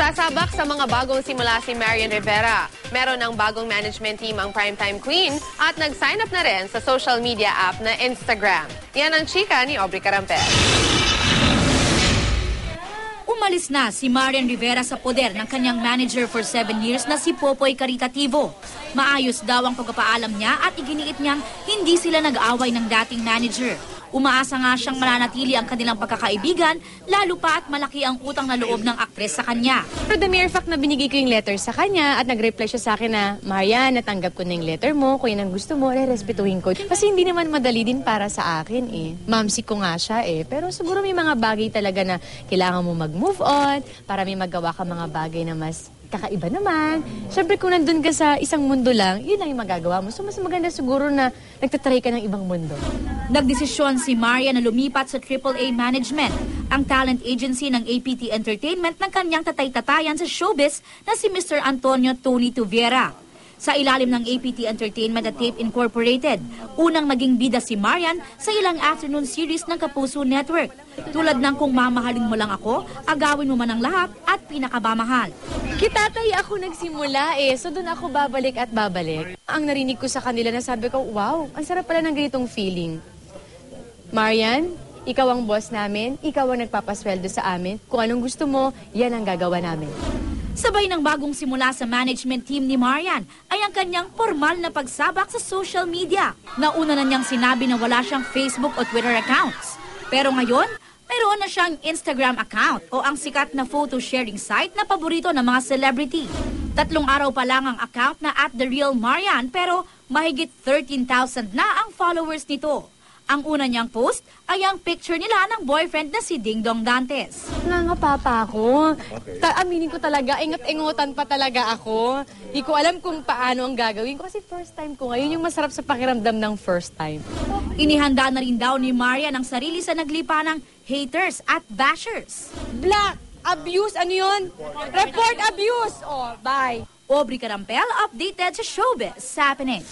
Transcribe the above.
Sasabak sa mga bagong simula si Marian Rivera. Meron ng bagong management team ang Primetime Queen at nag-sign up na rin sa social media app na Instagram. Yan ang chika ni Aubrey Carampel. Umalis na si Marian Rivera sa poder ng kanyang manager for 7 years na si Popoy Caritativo. Maayos daw ang pagpapaalam niya at iginiit niyang hindi sila nag-away ng dating manager. Umaasa nga siyang mananatili ang kanilang pagkakaibigan, lalo pa at malaki ang utang na loob ng aktres sa kanya. For the mere fact na binigay ko yung letter sa kanya at nag-reply siya sa akin na, Marian, natanggap ko na yung letter mo, kung yan ang gusto mo, respetuhin ko. Kasi hindi naman madali din para sa akin eh. Mamsi ko nga siya eh. Pero siguro may mga bagay talaga na kailangan mo mag-move on para may magawa ka mga bagay na mas kakaiba naman. Siyempre kung nandun ka sa isang mundo lang, yun lang yung magagawa mo. So mas maganda siguro na nagtatry ka ng ibang mundo. Nagdesisyon si Maria na lumipat sa AAA Management, ang talent agency ng APT Entertainment ng kanyang tatay-tatayan sa showbiz na si Mr. Antonio Tony Tuviera. Sa ilalim ng APT Entertainment at Tape Incorporated, unang naging bida si Marian sa ilang afternoon series ng Kapuso Network. Tulad ng Kung Mamahalin Mo Lang Ako, Agawin Mo Man Ang Lahat at Pinakamamahal. Kitatay ako nagsimula eh, so doon ako babalik at babalik. Ang narinig ko sa kanila na sabi ko, wow, ang sarap pala ng ganitong feeling. Marian, ikaw ang boss namin, ikaw ang nagpapasweldo sa amin. Kung anong gusto mo, yan ang gagawa namin. Sabay ng bagong simula sa management team ni Marian ay ang kanyang formal na pagsabak sa social media. Nauna na niyang sinabi na wala siyang Facebook o Twitter accounts. Pero ngayon, mayroon na siyang Instagram account o ang sikat na photo sharing site na paborito ng mga celebrity. 3 araw pa lang ang account na @TheRealMarian pero mahigit 13,000 na ang followers nito. Ang una niyang post ay ang picture nila ng boyfriend na si Ding Dong Dantes. Nangapapa ako. Aminin ko talaga, ingot-ingotan pa talaga ako. Di ko alam kung paano ang gagawin ko kasi first time ko ngayon, yung masarap sa pakiramdam ng first time. Inihanda na rin daw ni Marian ang sarili sa naglipa ng haters at bashers. Black abuse, ano yun? Report abuse! Oh, bye. Aubrey Carampel, updated sa Showbiz Happenings.